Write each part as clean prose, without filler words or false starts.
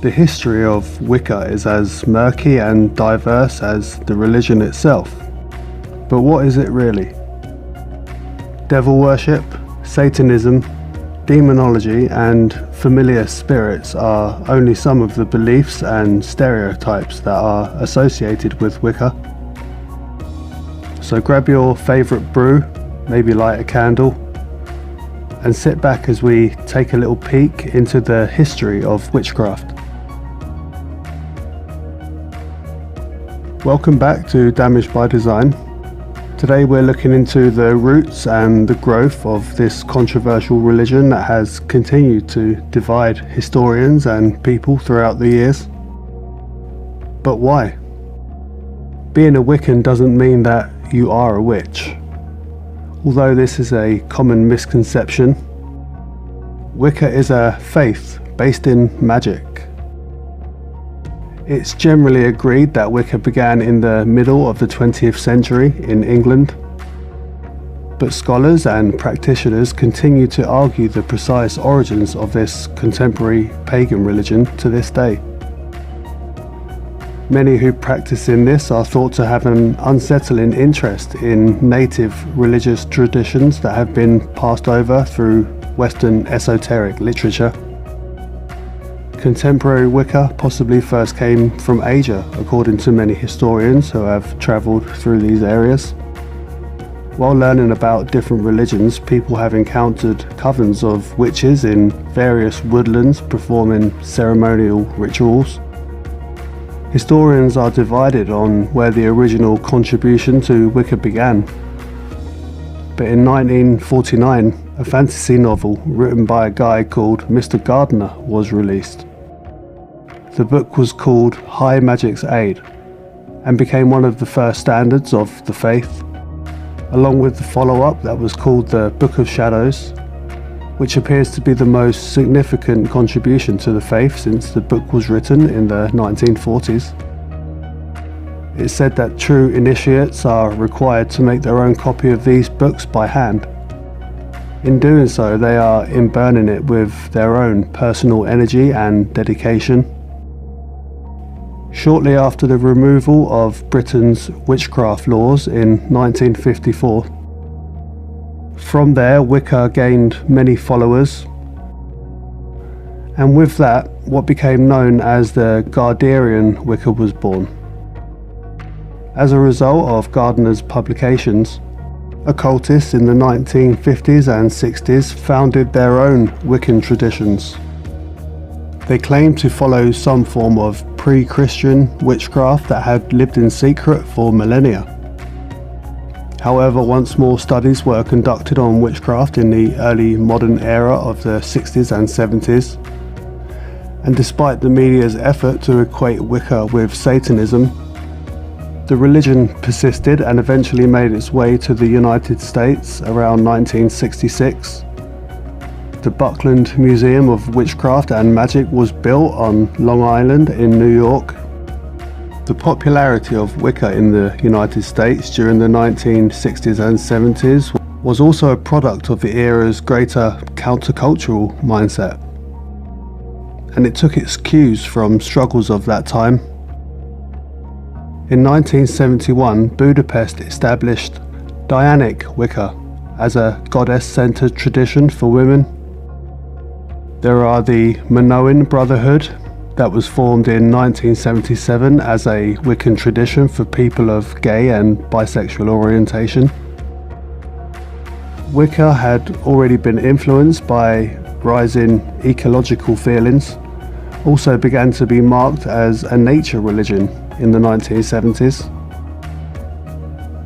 The history of Wicca is as murky and diverse as the religion itself. But what is it really? Devil worship, Satanism, demonology and familiar spirits are only some of the beliefs and stereotypes that are associated with Wicca. So grab your favourite brew, maybe light a candle, and sit back as we take a little peek into the history of witchcraft. Welcome back to Damaged by Design. Today we're looking into the roots and the growth of this controversial religion that has continued to divide historians and people throughout the years. But why? Being a Wiccan doesn't mean that you are a witch. Although this is a common misconception, Wicca is a faith based in magic. It's generally agreed that Wicca began in the middle of the 20th century in England, but scholars and practitioners continue to argue the precise origins of this contemporary pagan religion to this day. Many who practice in this are thought to have an unsettling interest in native religious traditions that have been passed over through Western esoteric literature. Contemporary Wicca possibly first came from Asia, according to many historians who have travelled through these areas. While learning about different religions, people have encountered covens of witches in various woodlands performing ceremonial rituals. Historians are divided on where the original contribution to Wicca began. But in 1949, a fantasy novel written by a guy called Mr. Gardner was released. The book was called High Magic's Aid and became one of the first standards of the faith, along with the follow-up that was called the Book of Shadows, which appears to be the most significant contribution to the faith since the book was written in the 1940s. It's said that true initiates are required to make their own copy of these books by hand. In doing so, they are imburning it with their own personal energy and dedication. Shortly after the removal of Britain's witchcraft laws in 1954, from there Wicca gained many followers, and with that what became known as the Gardnerian Wicca was born. As a result of Gardner's publications, occultists in the 1950s and 60s founded their own Wiccan traditions. They claimed to follow some form of pre-Christian witchcraft that had lived in secret for millennia. However, once more studies were conducted on witchcraft in the early modern era of the 60s and 70s, and despite the media's effort to equate Wicca with Satanism, the religion persisted and eventually made its way to the United States around 1966. The Buckland Museum of Witchcraft and Magic was built on Long Island in New York. The popularity of Wicca in the United States during the 1960s and 70s was also a product of the era's greater countercultural mindset, and it took its cues from struggles of that time. In 1971, Budapest established Dianic Wicca as a goddess-centered tradition for women. There are the Minoan Brotherhood that was formed in 1977 as a Wiccan tradition for people of gay and bisexual orientation. Wicca had already been influenced by rising ecological feelings, also began to be marked as a nature religion in the 1970s.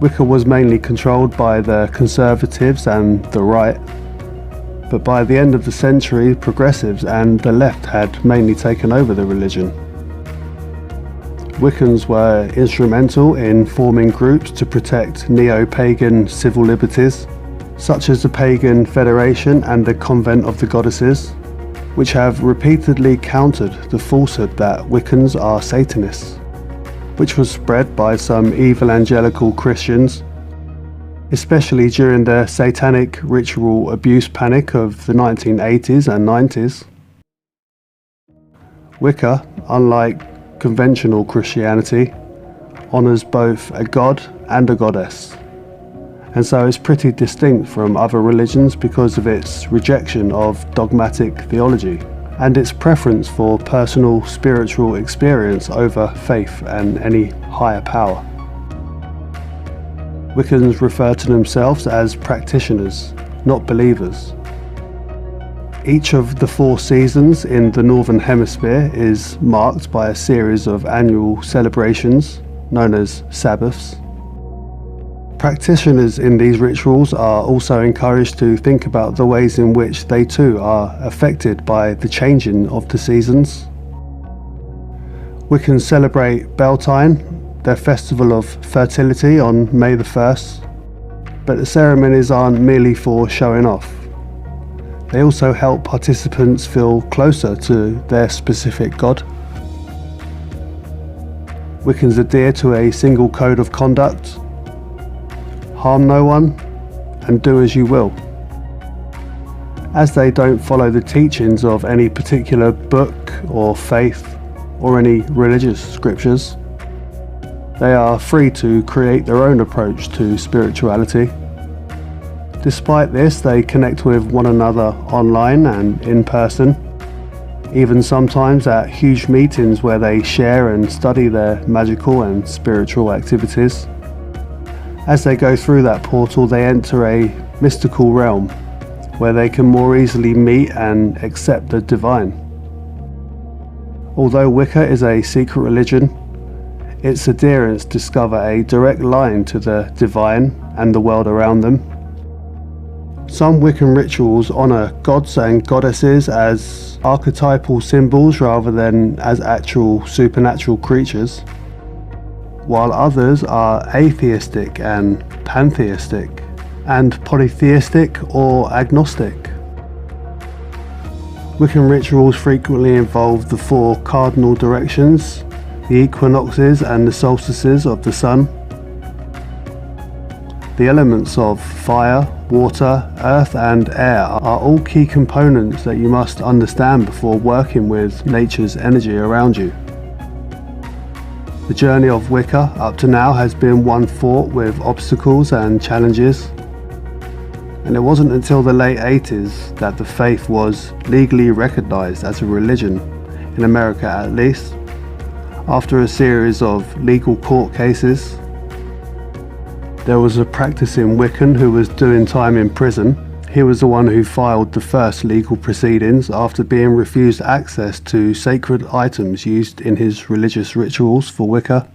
Wicca was mainly controlled by the conservatives and the right, but by the end of the century, progressives and the left had mainly taken over the religion. Wiccans were instrumental in forming groups to protect neo-pagan civil liberties, such as the Pagan Federation and the Convent of the Goddesses, which have repeatedly countered the falsehood that Wiccans are Satanists, which was spread by some evangelical Christians, especially during the satanic ritual abuse panic of the 1980s and 90s. Wicca, unlike conventional Christianity, honours both a god and a goddess, and so it's pretty distinct from other religions because of its rejection of dogmatic theology and its preference for personal spiritual experience over faith and any higher power. Wiccans refer to themselves as practitioners, not believers. Each of the 4 seasons in the Northern Hemisphere is marked by a series of annual celebrations known as Sabbaths. Practitioners in these rituals are also encouraged to think about the ways in which they too are affected by the changing of the seasons. Wiccans celebrate Beltane, their festival of fertility, on May the 1st, but the ceremonies aren't merely for showing off. They also help participants feel closer to their specific god. Wiccans adhere to a single code of conduct: harm no one and do as you will. As they don't follow the teachings of any particular book or faith or any religious scriptures, they are free to create their own approach to spirituality. Despite this, they connect with one another online and in person, even sometimes at huge meetings where they share and study their magical and spiritual activities. As they go through that portal, they enter a mystical realm where they can more easily meet and accept the divine. Although Wicca is a secret religion, its adherents discover a direct line to the divine and the world around them. Some Wiccan rituals honour gods and goddesses as archetypal symbols rather than as actual supernatural creatures, while others are atheistic and pantheistic, and polytheistic or agnostic. Wiccan rituals frequently involve the 4 cardinal directions, the equinoxes and the solstices of the sun. The elements of fire, water, earth and air are all key components that you must understand before working with nature's energy around you. The journey of Wicca up to now has been one fraught with obstacles and challenges, and it wasn't until the late 80s that the faith was legally recognised as a religion, in America at least, after a series of legal court cases. There was a practicing Wiccan who was doing time in prison. He was the one who filed the first legal proceedings after being refused access to sacred items used in his religious rituals for Wicca.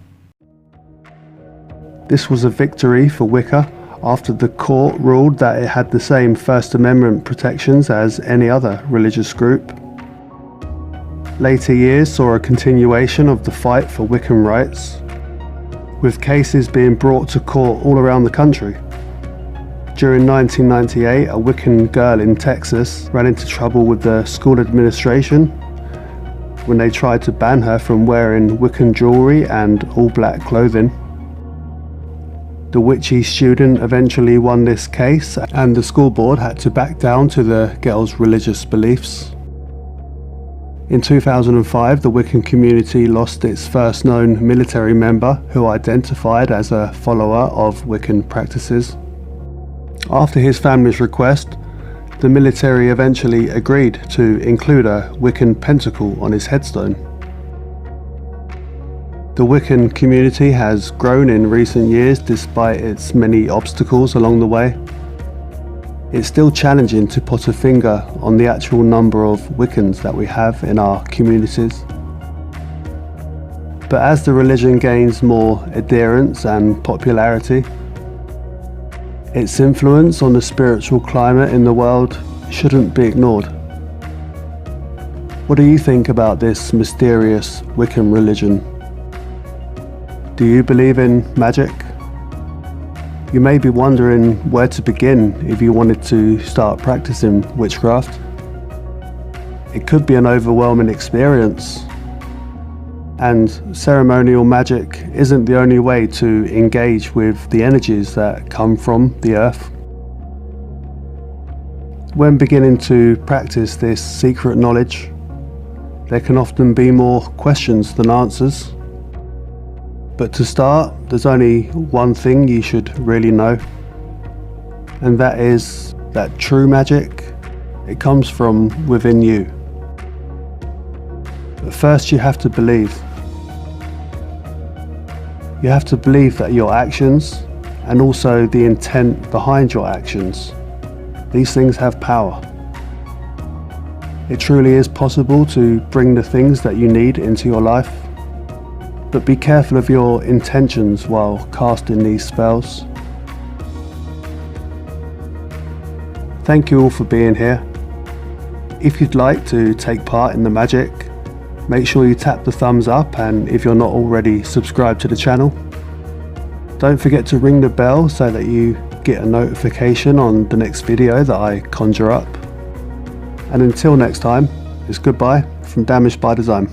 This was a victory for Wicca after the court ruled that it had the same First Amendment protections as any other religious group. Later years saw a continuation of the fight for Wiccan rights, with cases being brought to court all around the country. During 1998, a Wiccan girl in Texas ran into trouble with the school administration when they tried to ban her from wearing Wiccan jewelry and all-black clothing. The witchy student eventually won this case, and the school board had to back down to the girl's religious beliefs. In 2005, the Wiccan community lost its first known military member who identified as a follower of Wiccan practices. After his family's request, the military eventually agreed to include a Wiccan pentacle on his headstone. The Wiccan community has grown in recent years despite its many obstacles along the way. It's still challenging to put a finger on the actual number of Wiccans that we have in our communities. But as the religion gains more adherence and popularity, its influence on the spiritual climate in the world shouldn't be ignored. What do you think about this mysterious Wiccan religion? Do you believe in magic? You may be wondering where to begin if you wanted to start practicing witchcraft. It could be an overwhelming experience, and ceremonial magic isn't the only way to engage with the energies that come from the earth. When beginning to practice this secret knowledge, there can often be more questions than answers. But to start, there's only one thing you should really know, and that is that true magic, it comes from within you. But first you have to believe. You have to believe that your actions, and also the intent behind your actions, these things have power. It truly is possible to bring the things that you need into your life, but be careful of your intentions while casting these spells. Thank you all for being here. If you'd like to take part in the magic, make sure you tap the thumbs up, and if you're not already subscribed to the channel, don't forget to ring the bell so that you get a notification on the next video that I conjure up. And until next time, it's goodbye from Damaged by Design.